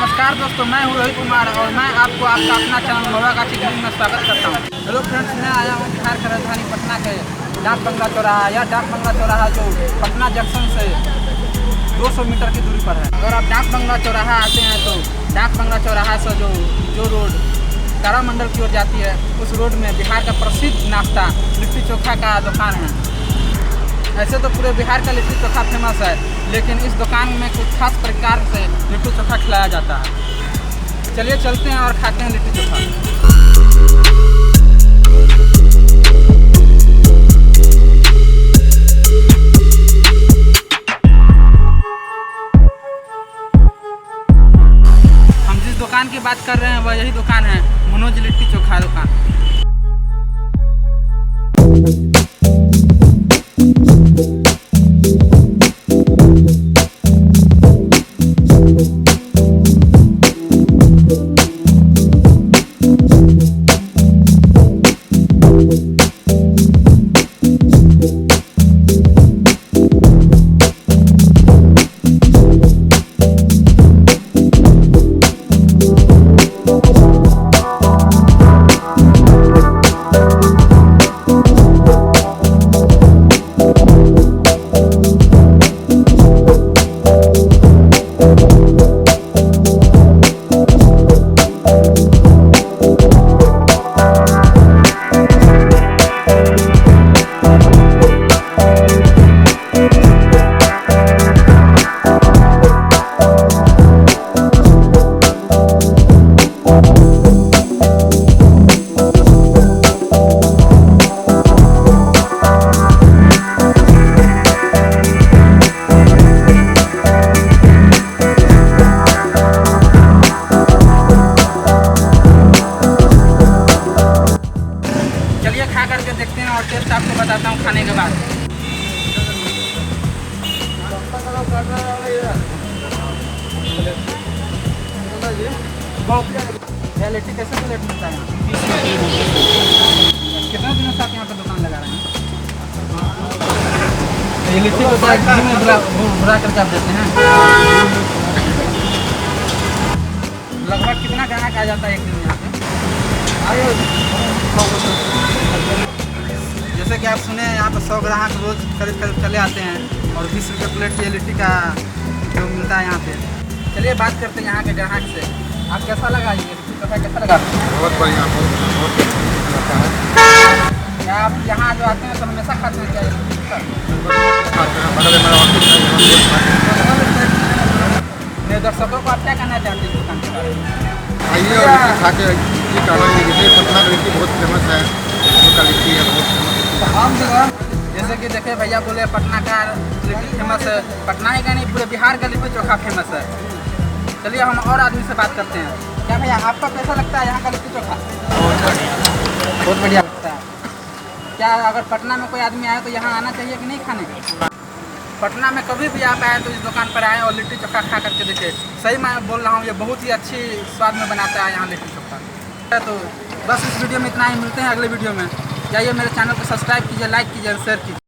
नमस्कार दोस्तों, मैं हूँ रोहित कुमार और मैं आपको आपका अपना चैनल महुआगाछी ग्रीन में स्वागत करता हूँ। हेलो फ्रेंड्स, मैं आया हूँ बिहार की राजधानी पटना के डाक बंगला चौराहा। यह डाक बंगला चौराहा जो पटना जंक्शन से 200 मीटर की दूरी पर है। अगर आप डाक बंगला चौराहा आते हैं तो डाक बंगला चौराहा से जो रोड तारामंडल की ओर जाती है, उस रोड में बिहार का प्रसिद्ध नाश्ता लिट्टी चोखा का दुकान है। ऐसे तो पूरे बिहार का लिट्टी चोखा फेमस है, लेकिन इस दुकान में कुछ खास प्रकार से लिट्टी चोखा खिलाया जाता है। चलिए चलते हैं और खाते हैं लिट्टी चोखा। हम जिस दुकान की बात कर रहे हैं वह यही दुकान है, मनोज लिट्टी चोखा दुकान। खा करके देखते हैं और टेस्ट आपको बताता हूँ खाने के बाद। यह लिट्टी कैसे प्लेट मिलता है यहाँ? कितने दिनों से आप यहाँ पर दुकान लगा रहे हैं? ये लिट्टी को बुरा करके आप देते हैं। लगभग कितना ग्राहक आ जाता है एक दिन यहाँ पे? जैसे कि आप सुने यहाँ पर 100 ग्राहक रोज खरीद चले आते हैं और 20 रुपये प्लेट ये लिट्टी का जो मिलता है यहाँ पे। चलिए बात करते हैं यहाँ के ग्राहक से। आप कैसा लगा ये लिट्टी चोखा, कैसा लगा? बहुत बढ़िया, बहुत क्या आप यहाँ जो आते हैं तो हमेशा खाते हैं क्या ये लिट्टी चोखा? मेरे दर्शकों को आप क्या कहना चाहते हैं दुकान के बारे में? आइए और लिट्टी खा के लिट्टी का आनंद लीजिए। पटना की लिट्टी बहुत फेमस है, उनका लिट्टी है बहुत फेमस। हम जैसे कि देखे भैया बोले पटना का लिट्टी फेमस है। पटना ही का नहीं, पूरे बिहार का लिट्टी चोखा फेमस है। चलिए हम और आदमी से बात करते हैं। क्या भैया आपका कैसा लगता है यहाँ का लिट्टी चोखा? बहुत बढ़िया लगता है। क्या अगर पटना में कोई आदमी आए तो यहाँ आना चाहिए कि नहीं खाने? पटना में कभी भी आप आए तो इस दुकान पर आए और लिट्टी चोखा खा करके देखें। सही मैं बोल रहा हूँ, ये बहुत ही अच्छी स्वाद में बनाता है यहाँ लिट्टी चोखा। तो बस इस वीडियो में इतना ही, मिलते हैं अगले वीडियो में। जाइए मेरे चैनल को सब्सक्राइब कीजिए, लाइक कीजिए और शेयर कीजिए।